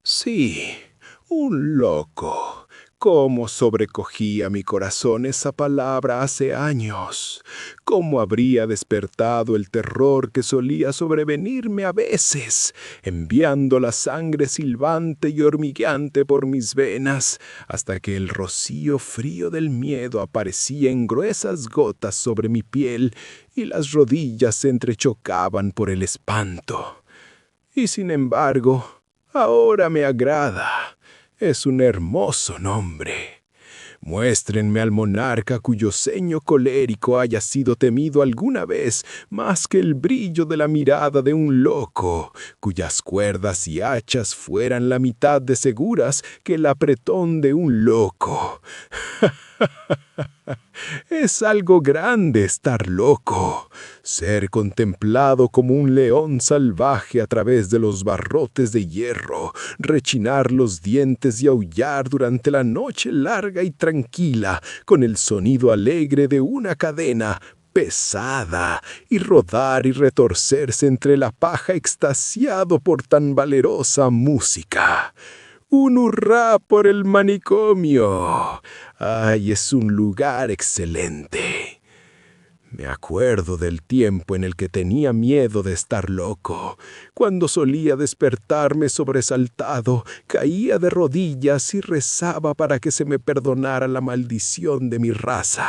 Sí, un loco. Cómo sobrecogía mi corazón esa palabra hace años. Cómo habría despertado el terror que solía sobrevenirme a veces, enviando la sangre silbante y hormigueante por mis venas, hasta que el rocío frío del miedo aparecía en gruesas gotas sobre mi piel y las rodillas se entrechocaban por el espanto. Y sin embargo, ahora me agrada. Es un hermoso nombre. Muéstrenme al monarca cuyo ceño colérico haya sido temido alguna vez más que el brillo de la mirada de un loco, cuyas cuerdas y hachas fueran la mitad de seguras que el apretón de un loco. Es algo grande estar loco, ser contemplado como un león salvaje a través de los barrotes de hierro, rechinar los dientes y aullar durante la noche larga y tranquila, con el sonido alegre de una cadena pesada, y rodar y retorcerse entre la paja extasiado por tan valerosa música. ¡Un hurra por el manicomio! ¡Ay, es un lugar excelente! Me acuerdo del tiempo en el que tenía miedo de estar loco, cuando solía despertarme sobresaltado, caía de rodillas y rezaba para que se me perdonara la maldición de mi raza.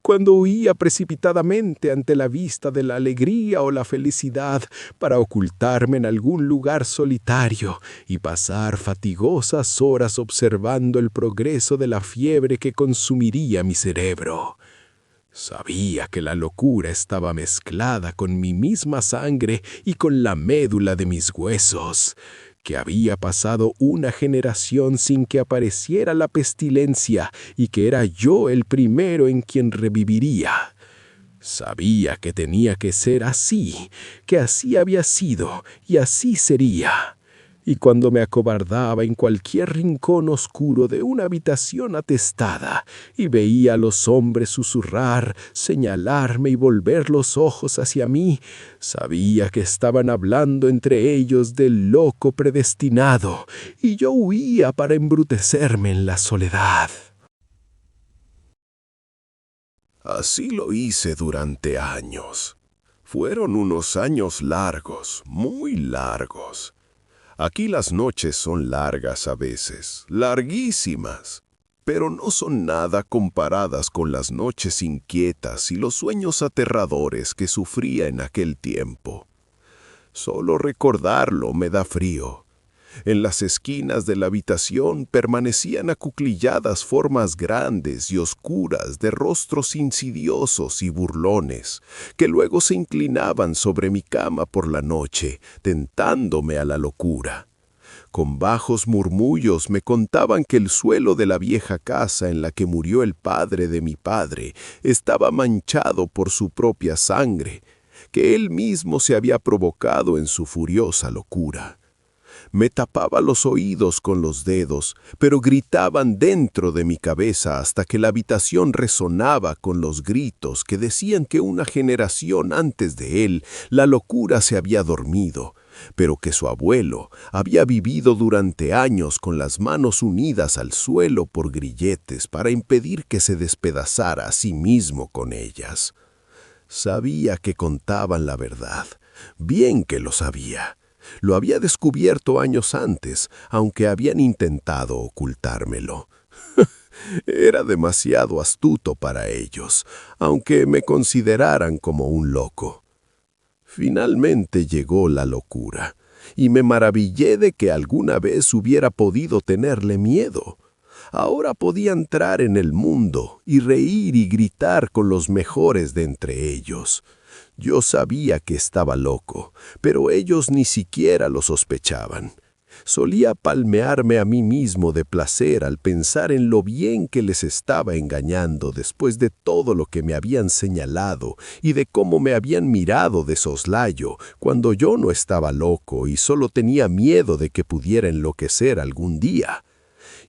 Cuando huía precipitadamente ante la vista de la alegría o la felicidad para ocultarme en algún lugar solitario y pasar fatigosas horas observando el progreso de la fiebre que consumiría mi cerebro. Sabía que la locura estaba mezclada con mi misma sangre y con la médula de mis huesos, que había pasado una generación sin que apareciera la pestilencia y que era yo el primero en quien reviviría. Sabía que tenía que ser así, que así había sido y así sería. Y cuando me acobardaba en cualquier rincón oscuro de una habitación atestada y veía a los hombres susurrar, señalarme y volver los ojos hacia mí, sabía que estaban hablando entre ellos del loco predestinado, y yo huía para embrutecerme en la soledad. Así lo hice durante años. Fueron unos años largos, muy largos. Aquí las noches son largas a veces, larguísimas, pero no son nada comparadas con las noches inquietas y los sueños aterradores que sufría en aquel tiempo. Solo recordarlo me da frío. En las esquinas de la habitación permanecían acuclilladas formas grandes y oscuras de rostros insidiosos y burlones, que luego se inclinaban sobre mi cama por la noche, tentándome a la locura. Con bajos murmullos me contaban que el suelo de la vieja casa en la que murió el padre de mi padre estaba manchado por su propia sangre, que él mismo se había provocado en su furiosa locura. Me tapaba los oídos con los dedos, pero gritaban dentro de mi cabeza hasta que la habitación resonaba con los gritos que decían que una generación antes de él la locura se había dormido, pero que su abuelo había vivido durante años con las manos unidas al suelo por grilletes para impedir que se despedazara a sí mismo con ellas. Sabía que contaban la verdad, bien que lo sabía. Lo había descubierto años antes, aunque habían intentado ocultármelo. Era demasiado astuto para ellos, aunque me consideraran como un loco. Finalmente llegó la locura, y me maravillé de que alguna vez hubiera podido tenerle miedo. Ahora podía entrar en el mundo y reír y gritar con los mejores de entre ellos. Yo sabía que estaba loco, pero ellos ni siquiera lo sospechaban. Solía palmearme a mí mismo de placer al pensar en lo bien que les estaba engañando después de todo lo que me habían señalado y de cómo me habían mirado de soslayo cuando yo no estaba loco y solo tenía miedo de que pudiera enloquecer algún día.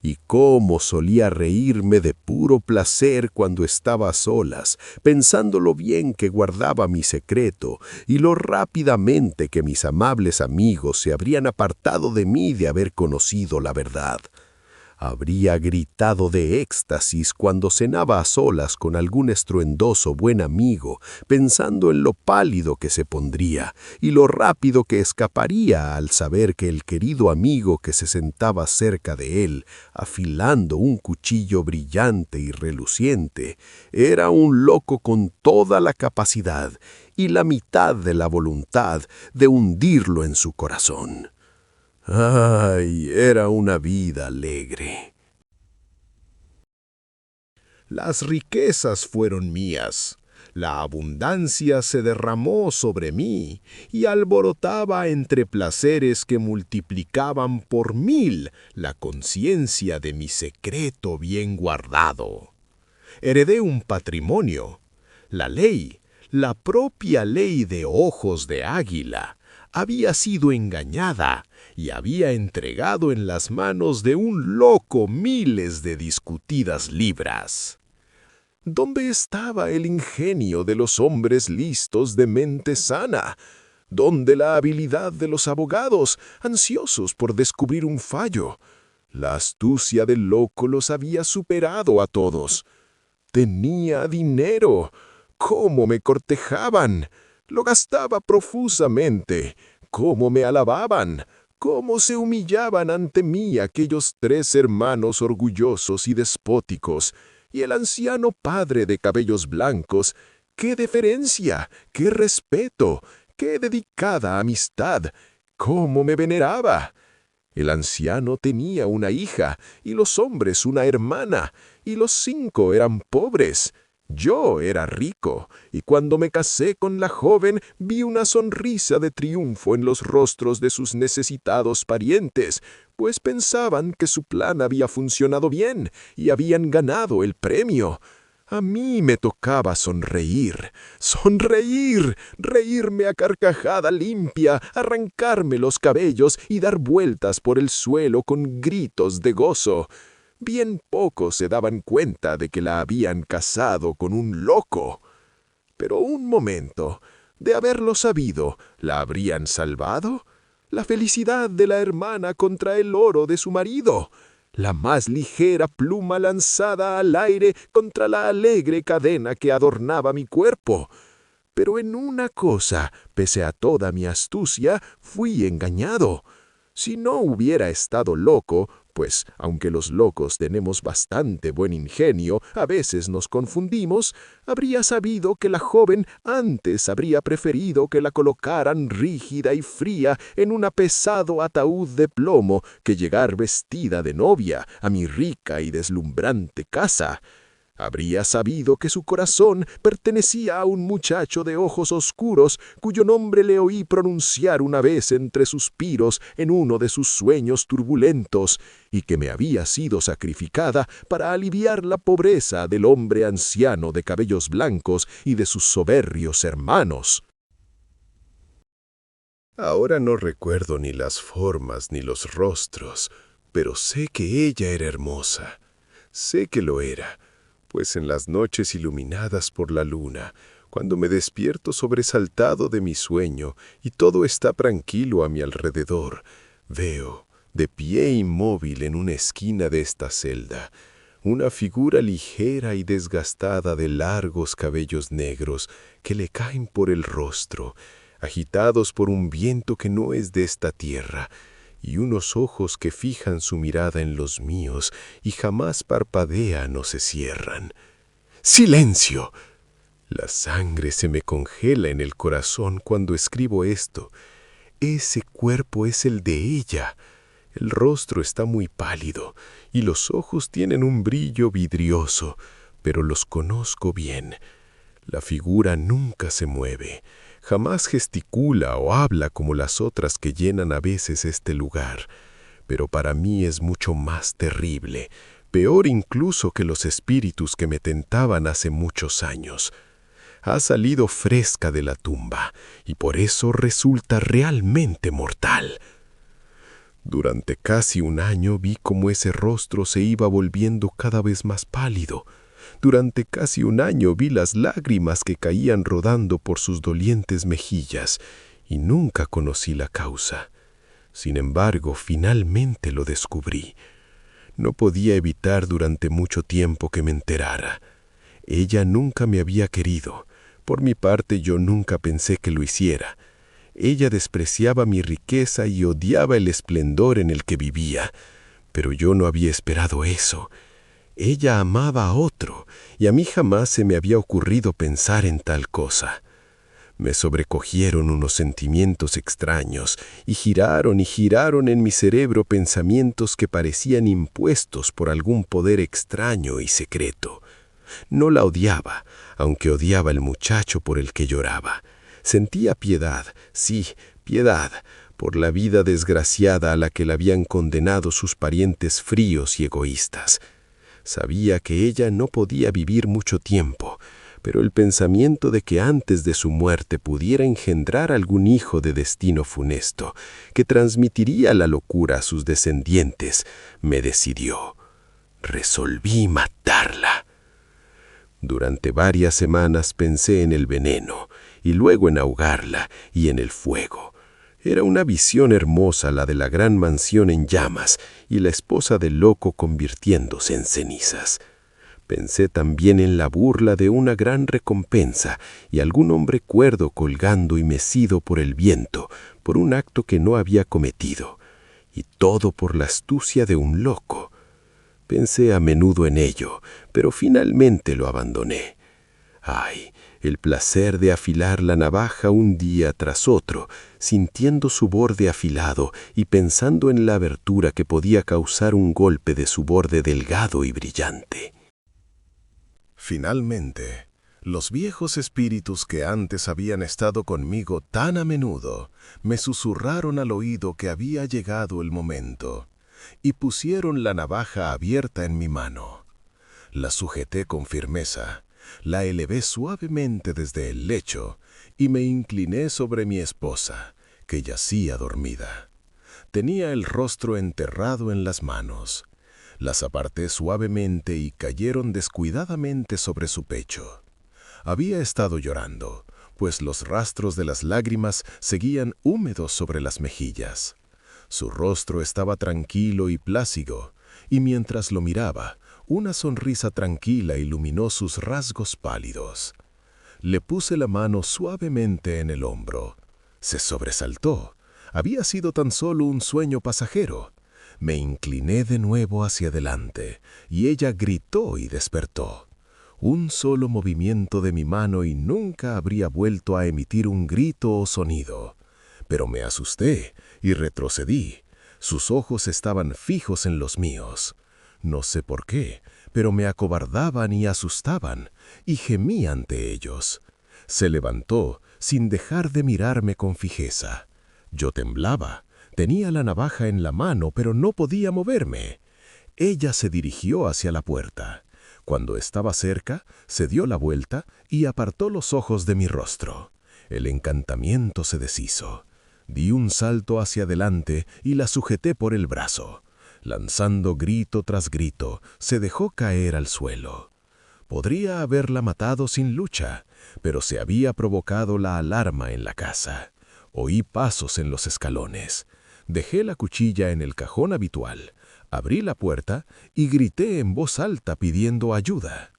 y cómo solía reírme de puro placer cuando estaba a solas, pensando lo bien que guardaba mi secreto y lo rápidamente que mis amables amigos se habrían apartado de mí de haber conocido la verdad. Habría gritado de éxtasis cuando cenaba a solas con algún estruendoso buen amigo, pensando en lo pálido que se pondría y lo rápido que escaparía al saber que el querido amigo que se sentaba cerca de él, afilando un cuchillo brillante y reluciente, era un loco con toda la capacidad y la mitad de la voluntad de hundirlo en su corazón. ¡Ay! Era una vida alegre. Las riquezas fueron mías. La abundancia se derramó sobre mí y alborotaba entre placeres que multiplicaban por 1000 la conciencia de mi secreto bien guardado. Heredé un patrimonio. La ley, la propia ley de ojos de águila, había sido engañada y había entregado en las manos de un loco miles de discutidas libras. ¿Dónde estaba el ingenio de los hombres listos de mente sana? ¿Dónde la habilidad de los abogados, ansiosos por descubrir un fallo? La astucia del loco los había superado a todos. Tenía dinero. ¿Cómo me cortejaban? Lo gastaba profusamente. ¿Cómo me alababan? ¿Cómo se humillaban ante mí aquellos 3 hermanos orgullosos y despóticos? Y el anciano padre de cabellos blancos, ¡qué deferencia! ¡Qué respeto! ¡Qué dedicada amistad! ¡Cómo me veneraba! El anciano tenía una hija, y los hombres una hermana, y los 5 eran pobres. Yo era rico, y cuando me casé con la joven vi una sonrisa de triunfo en los rostros de sus necesitados parientes, pues pensaban que su plan había funcionado bien y habían ganado el premio. A mí me tocaba sonreír, reírme a carcajada limpia, arrancarme los cabellos y dar vueltas por el suelo con gritos de gozo. Bien pocos se daban cuenta de que la habían casado con un loco. Pero un momento, de haberlo sabido, ¿la habrían salvado? La felicidad de la hermana contra el oro de su marido. La más ligera pluma lanzada al aire contra la alegre cadena que adornaba mi cuerpo. Pero en una cosa, pese a toda mi astucia, fui engañado. Si no hubiera estado loco, pues aunque los locos tenemos bastante buen ingenio, a veces nos confundimos, habría sabido que la joven antes habría preferido que la colocaran rígida y fría en un pesado ataúd de plomo que llegar vestida de novia a mi rica y deslumbrante casa. Habría sabido que su corazón pertenecía a un muchacho de ojos oscuros, cuyo nombre le oí pronunciar una vez entre suspiros en uno de sus sueños turbulentos, y que me había sido sacrificada para aliviar la pobreza del hombre anciano de cabellos blancos y de sus soberbios hermanos. Ahora no recuerdo ni las formas ni los rostros, pero sé que ella era hermosa. Sé que lo era, pues en las noches iluminadas por la luna, cuando me despierto sobresaltado de mi sueño y todo está tranquilo a mi alrededor, veo, de pie inmóvil en una esquina de esta celda, una figura ligera y desgastada de largos cabellos negros que le caen por el rostro, agitados por un viento que no es de esta tierra, y unos ojos que fijan su mirada en los míos y jamás parpadean o se cierran. ¡Silencio! La sangre se me congela en el corazón cuando escribo esto. Ese cuerpo es el de ella. El rostro está muy pálido y los ojos tienen un brillo vidrioso, pero los conozco bien. La figura nunca se mueve. Jamás gesticula o habla como las otras que llenan a veces este lugar, pero para mí es mucho más terrible, peor incluso que los espíritus que me tentaban hace muchos años. Ha salido fresca de la tumba y por eso resulta realmente mortal. Durante casi un año vi cómo ese rostro se iba volviendo cada vez más pálido. Durante casi un año vi las lágrimas que caían rodando por sus dolientes mejillas y nunca conocí la causa. Sin embargo, finalmente lo descubrí. No podía evitar durante mucho tiempo que me enterara. Ella nunca me había querido. Por mi parte, yo nunca pensé que lo hiciera. Ella despreciaba mi riqueza y odiaba el esplendor en el que vivía. Pero yo no había esperado eso. Ella amaba a otro, y a mí jamás se me había ocurrido pensar en tal cosa. Me sobrecogieron unos sentimientos extraños, y giraron en mi cerebro pensamientos que parecían impuestos por algún poder extraño y secreto. No la odiaba, aunque odiaba al muchacho por el que lloraba. Sentía piedad, sí, piedad, por la vida desgraciada a la que la habían condenado sus parientes fríos y egoístas. Sabía que ella no podía vivir mucho tiempo, pero el pensamiento de que antes de su muerte pudiera engendrar algún hijo de destino funesto, que transmitiría la locura a sus descendientes, me decidió. Resolví matarla. Durante varias semanas pensé en el veneno, y luego en ahogarla y en el fuego. Era una visión hermosa la de la gran mansión en llamas y la esposa del loco convirtiéndose en cenizas. Pensé también en la burla de una gran recompensa y algún hombre cuerdo colgando y mecido por el viento por un acto que no había cometido, y todo por la astucia de un loco. Pensé a menudo en ello, pero finalmente lo abandoné. ¡Ay! El placer de afilar la navaja un día tras otro, sintiendo su borde afilado y pensando en la abertura que podía causar un golpe de su borde delgado y brillante. Finalmente, los viejos espíritus que antes habían estado conmigo tan a menudo, me susurraron al oído que había llegado el momento, y pusieron la navaja abierta en mi mano. La sujeté con firmeza, la elevé suavemente desde el lecho y me incliné sobre mi esposa, que yacía dormida. Tenía el rostro enterrado en las manos. Las aparté suavemente y cayeron descuidadamente sobre su pecho. Había estado llorando, pues los rastros de las lágrimas seguían húmedos sobre las mejillas. Su rostro estaba tranquilo y plácido, y mientras lo miraba, una sonrisa tranquila iluminó sus rasgos pálidos. Le puse la mano suavemente en el hombro. Se sobresaltó. Había sido tan solo un sueño pasajero. Me incliné de nuevo hacia adelante, y ella gritó y despertó. Un solo movimiento de mi mano y nunca habría vuelto a emitir un grito o sonido. Pero me asusté y retrocedí. Sus ojos estaban fijos en los míos. No sé por qué, pero me acobardaban y asustaban, y gemí ante ellos. Se levantó, sin dejar de mirarme con fijeza. Yo temblaba. Tenía la navaja en la mano, pero no podía moverme. Ella se dirigió hacia la puerta. Cuando estaba cerca, se dio la vuelta y apartó los ojos de mi rostro. El encantamiento se deshizo. Di un salto hacia adelante y la sujeté por el brazo. Lanzando grito tras grito, se dejó caer al suelo. Podría haberla matado sin lucha, pero se había provocado la alarma en la casa. Oí pasos en los escalones. Dejé la cuchilla en el cajón habitual, abrí la puerta y grité en voz alta pidiendo ayuda.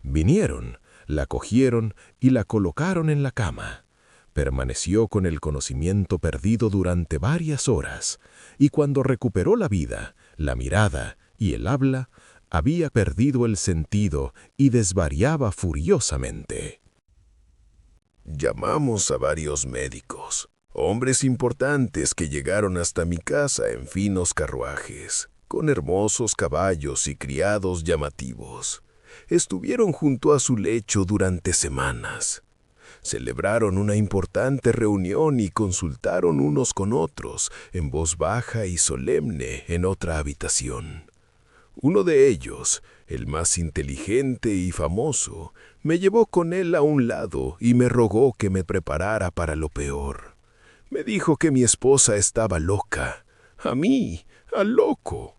Vinieron, la cogieron y la colocaron en la cama. Permaneció con el conocimiento perdido durante varias horas, y cuando recuperó la vida, la mirada y el habla, había perdido el sentido y desvariaba furiosamente. Llamamos a varios médicos, hombres importantes que llegaron hasta mi casa en finos carruajes, con hermosos caballos y criados llamativos. Estuvieron junto a su lecho durante semanas. Celebraron una importante reunión y consultaron unos con otros, en voz baja y solemne, en otra habitación. Uno de ellos, el más inteligente y famoso, me llevó con él a un lado y me rogó que me preparara para lo peor. Me dijo que mi esposa estaba loca. a mí, al loco.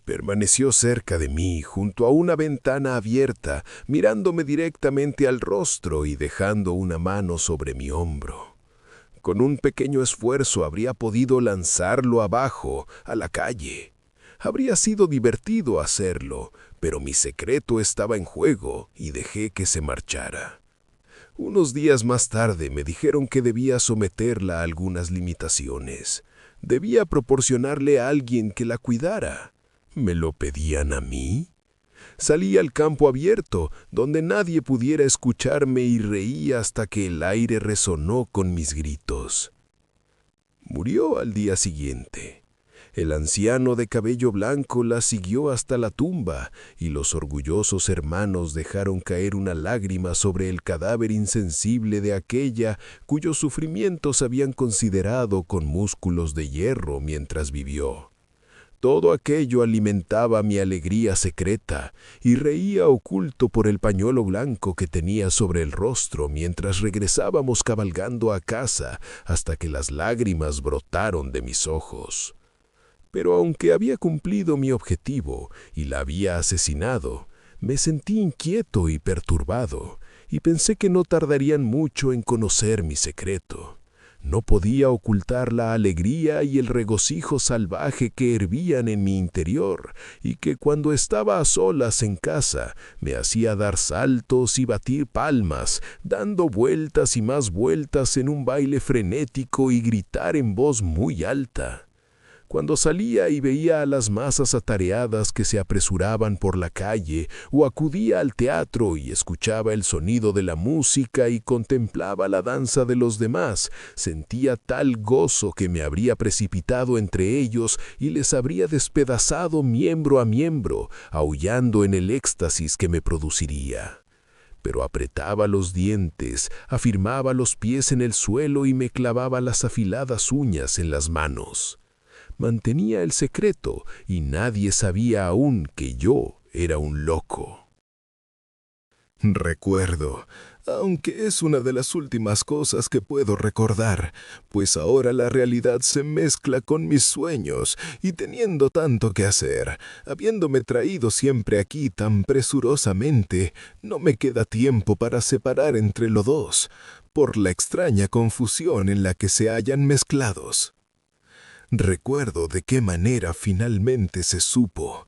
Permaneció cerca de mí, junto a una ventana abierta, mirándome directamente al rostro y dejando una mano sobre mi hombro. Con un pequeño esfuerzo habría podido lanzarlo abajo, a la calle. Habría sido divertido hacerlo, pero mi secreto estaba en juego y dejé que se marchara. Unos días más tarde me dijeron que debía someterla a algunas limitaciones. Debía proporcionarle a alguien que la cuidara. ¿Me lo pedían a mí? Salí al campo abierto, donde nadie pudiera escucharme, y reí hasta que el aire resonó con mis gritos. Murió al día siguiente. El anciano de cabello blanco la siguió hasta la tumba, y los orgullosos hermanos dejaron caer una lágrima sobre el cadáver insensible de aquella cuyos sufrimientos habían considerado con músculos de hierro mientras vivió. Todo aquello alimentaba mi alegría secreta, y reía oculto por el pañuelo blanco que tenía sobre el rostro mientras regresábamos cabalgando a casa hasta que las lágrimas brotaron de mis ojos. Pero aunque había cumplido mi objetivo y la había asesinado, me sentí inquieto y perturbado, y pensé que no tardarían mucho en conocer mi secreto. No podía ocultar la alegría y el regocijo salvaje que hervían en mi interior, y que cuando estaba a solas en casa me hacía dar saltos y batir palmas, dando vueltas y más vueltas en un baile frenético y gritar en voz muy alta. Cuando salía y veía a las masas atareadas que se apresuraban por la calle, o acudía al teatro y escuchaba el sonido de la música y contemplaba la danza de los demás, sentía tal gozo que me habría precipitado entre ellos y les habría despedazado miembro a miembro, aullando en el éxtasis que me produciría. Pero apretaba los dientes, afirmaba los pies en el suelo y me clavaba las afiladas uñas en las manos. Mantenía el secreto y nadie sabía aún que yo era un loco. Recuerdo, aunque es una de las últimas cosas que puedo recordar, pues ahora la realidad se mezcla con mis sueños y teniendo tanto que hacer, habiéndome traído siempre aquí tan presurosamente, no me queda tiempo para separar entre los dos, por la extraña confusión en la que se hallan mezclados. Recuerdo de qué manera finalmente se supo.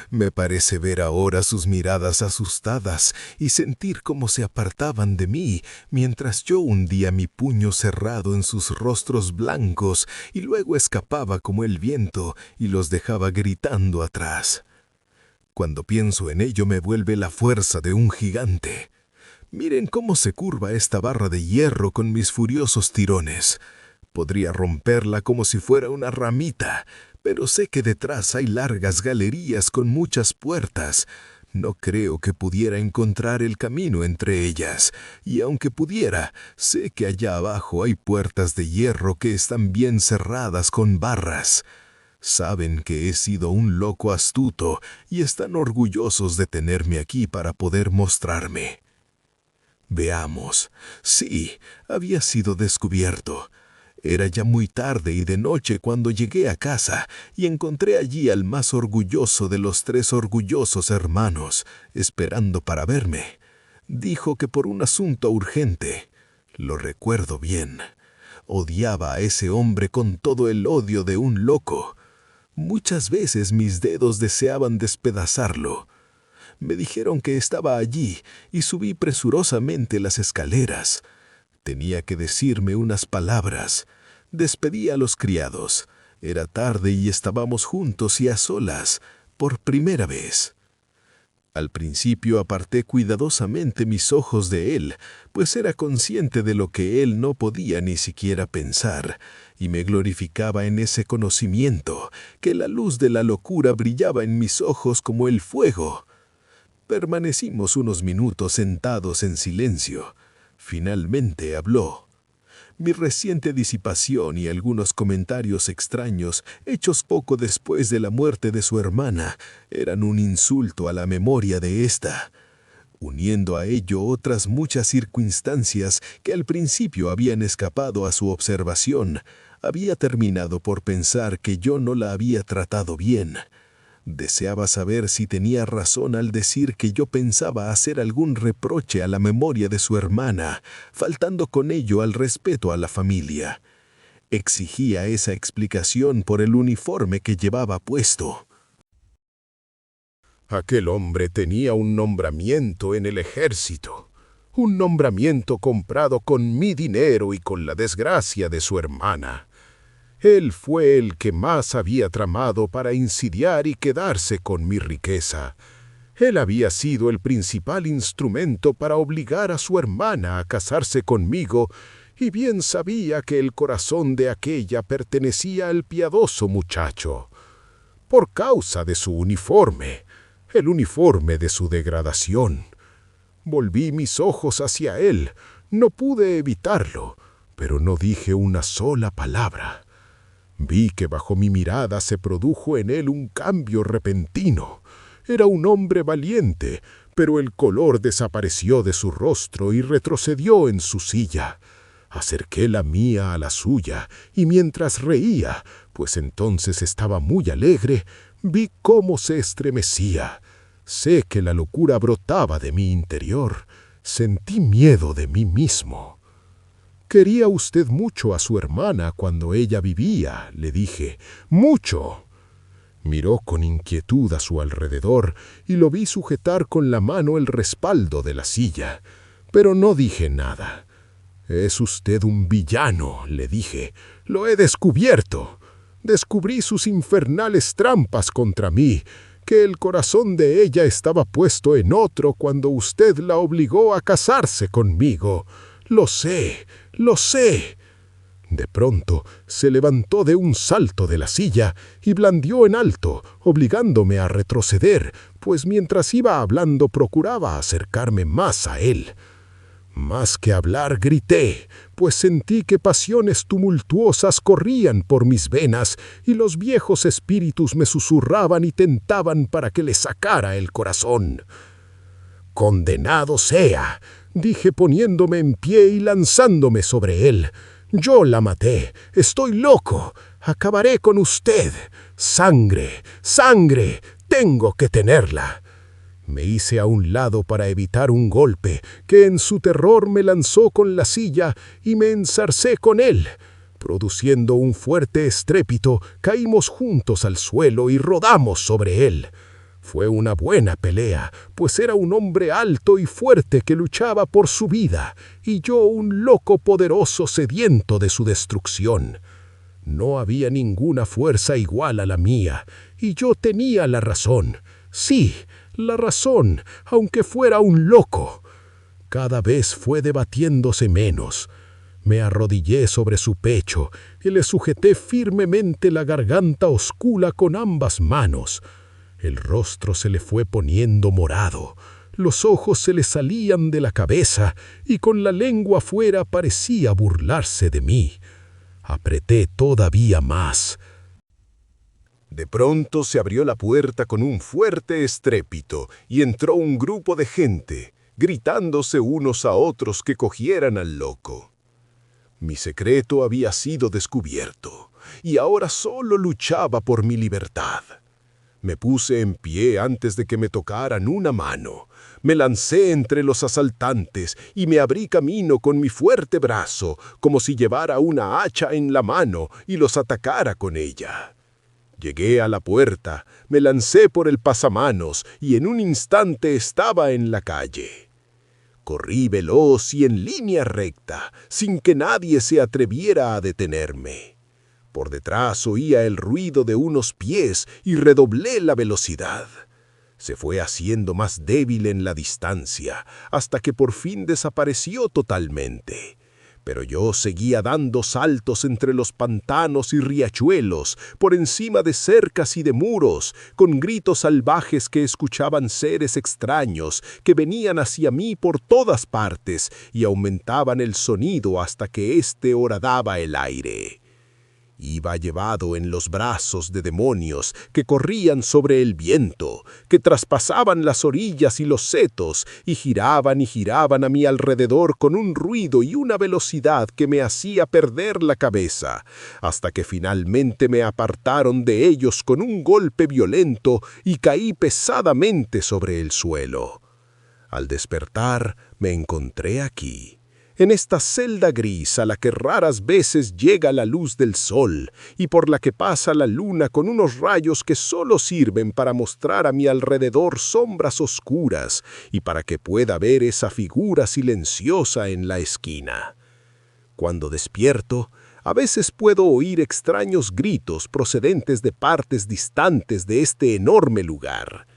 Me parece ver ahora sus miradas asustadas y sentir cómo se apartaban de mí mientras yo hundía mi puño cerrado en sus rostros blancos y luego escapaba como el viento y los dejaba gritando atrás. Cuando pienso en ello me vuelve la fuerza de un gigante. Miren cómo se curva esta barra de hierro con mis furiosos tirones. Podría romperla como si fuera una ramita, pero sé que detrás hay largas galerías con muchas puertas. No creo que pudiera encontrar el camino entre ellas, y aunque pudiera, sé que allá abajo hay puertas de hierro que están bien cerradas con barras. Saben que he sido un loco astuto y están orgullosos de tenerme aquí para poder mostrarme. Veamos. Sí, había sido descubierto. Era ya muy tarde y de noche cuando llegué a casa y encontré allí al más orgulloso de los 3 orgullosos hermanos, esperando para verme. Dijo que por un asunto urgente. Lo recuerdo bien. Odiaba a ese hombre con todo el odio de un loco. Muchas veces mis dedos deseaban despedazarlo. Me dijeron que estaba allí y subí presurosamente las escaleras. Tenía que decirme unas palabras. Despedí a los criados. Era tarde y estábamos juntos y a solas, por primera vez. Al principio aparté cuidadosamente mis ojos de él, pues era consciente de lo que él no podía ni siquiera pensar, y me glorificaba en ese conocimiento, que la luz de la locura brillaba en mis ojos como el fuego. Permanecimos unos minutos sentados en silencio. Finalmente habló. Mi reciente disipación y algunos comentarios extraños, hechos poco después de la muerte de su hermana, eran un insulto a la memoria de ésta. Uniendo a ello otras muchas circunstancias que al principio habían escapado a su observación, Había terminado por pensar que yo no la había tratado bien. Deseaba saber si tenía razón al decir que yo pensaba hacer algún reproche a la memoria de su hermana, faltando con ello al respeto a la familia. Exigía esa explicación por el uniforme que llevaba puesto. Aquel hombre tenía un nombramiento en el ejército, un nombramiento comprado con mi dinero y con la desgracia de su hermana. Él fue el que más había tramado para insidiar y quedarse con mi riqueza. Él había sido el principal instrumento para obligar a su hermana a casarse conmigo, y bien sabía que el corazón de aquella pertenecía al piadoso muchacho. Por causa de su uniforme, el uniforme de su degradación. Volví mis ojos hacia él, no pude evitarlo, pero no dije una sola palabra. Vi que bajo mi mirada se produjo en él un cambio repentino. Era un hombre valiente, pero el color desapareció de su rostro y retrocedió en su silla. Acerqué la mía a la suya, y mientras reía, pues entonces estaba muy alegre, vi cómo se estremecía. Sé que la locura brotaba de mi interior. Sentí miedo de mí mismo. «Quería usted mucho a su hermana cuando ella vivía», le dije. «Mucho». Miró con inquietud a su alrededor y lo vi sujetar con la mano el respaldo de la silla. Pero no dije nada. «Es usted un villano», le dije. «Lo he descubierto. Descubrí sus infernales trampas contra mí, que el corazón de ella estaba puesto en otro cuando usted la obligó a casarse conmigo. Lo sé, lo sé». De pronto se levantó de un salto de la silla y blandió en alto, obligándome a retroceder, pues mientras iba hablando procuraba acercarme más a él. Más que hablar grité, pues sentí que pasiones tumultuosas corrían por mis venas y los viejos espíritus me susurraban y tentaban para que le sacara el corazón. «Condenado sea», dije poniéndome en pie y lanzándome sobre él. «Yo la maté. Estoy loco. Acabaré con usted. Sangre, sangre. Tengo que tenerla». Me hice a un lado para evitar un golpe, que en su terror me lanzó con la silla y me enzarcé con él. Produciendo un fuerte estrépito, caímos juntos al suelo y rodamos sobre él. Fue una buena pelea, pues era un hombre alto y fuerte que luchaba por su vida, y yo un loco poderoso sediento de su destrucción. No había ninguna fuerza igual a la mía, y yo tenía la razón. Sí, la razón, aunque fuera un loco. Cada vez fue debatiéndose menos. Me arrodillé sobre su pecho y le sujeté firmemente la garganta oscura con ambas manos. El rostro se le fue poniendo morado, los ojos se le salían de la cabeza y con la lengua fuera parecía burlarse de mí. Apreté todavía más. De pronto se abrió la puerta con un fuerte estrépito y entró un grupo de gente, gritándose unos a otros que cogieran al loco. Mi secreto había sido descubierto y ahora solo luchaba por mi libertad. Me puse en pie antes de que me tocaran una mano. Me lancé entre los asaltantes y me abrí camino con mi fuerte brazo, como si llevara una hacha en la mano y los atacara con ella. Llegué a la puerta, me lancé por el pasamanos y en un instante estaba en la calle. Corrí veloz y en línea recta, sin que nadie se atreviera a detenerme. Por detrás oía el ruido de unos pies y redoblé la velocidad. Se fue haciendo más débil en la distancia, hasta que por fin desapareció totalmente. Pero yo seguía dando saltos entre los pantanos y riachuelos, por encima de cercas y de muros, con gritos salvajes que escuchaban seres extraños que venían hacia mí por todas partes y aumentaban el sonido hasta que éste horadaba el aire. Iba llevado en los brazos de demonios que corrían sobre el viento, que traspasaban las orillas y los setos y giraban a mi alrededor con un ruido y una velocidad que me hacía perder la cabeza, hasta que finalmente me apartaron de ellos con un golpe violento y caí pesadamente sobre el suelo. Al despertar, me encontré aquí, en esta celda gris a la que raras veces llega la luz del sol y por la que pasa la luna con unos rayos que solo sirven para mostrar a mi alrededor sombras oscuras y para que pueda ver esa figura silenciosa en la esquina. Cuando despierto, a veces puedo oír extraños gritos procedentes de partes distantes de este enorme lugar.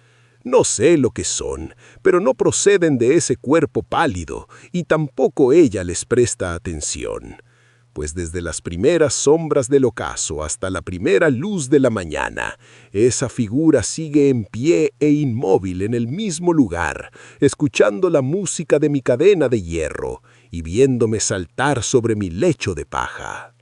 No sé lo que son, pero no proceden de ese cuerpo pálido, y tampoco ella les presta atención, pues desde las primeras sombras del ocaso hasta la primera luz de la mañana, esa figura sigue en pie e inmóvil en el mismo lugar, escuchando la música de mi cadena de hierro y viéndome saltar sobre mi lecho de paja.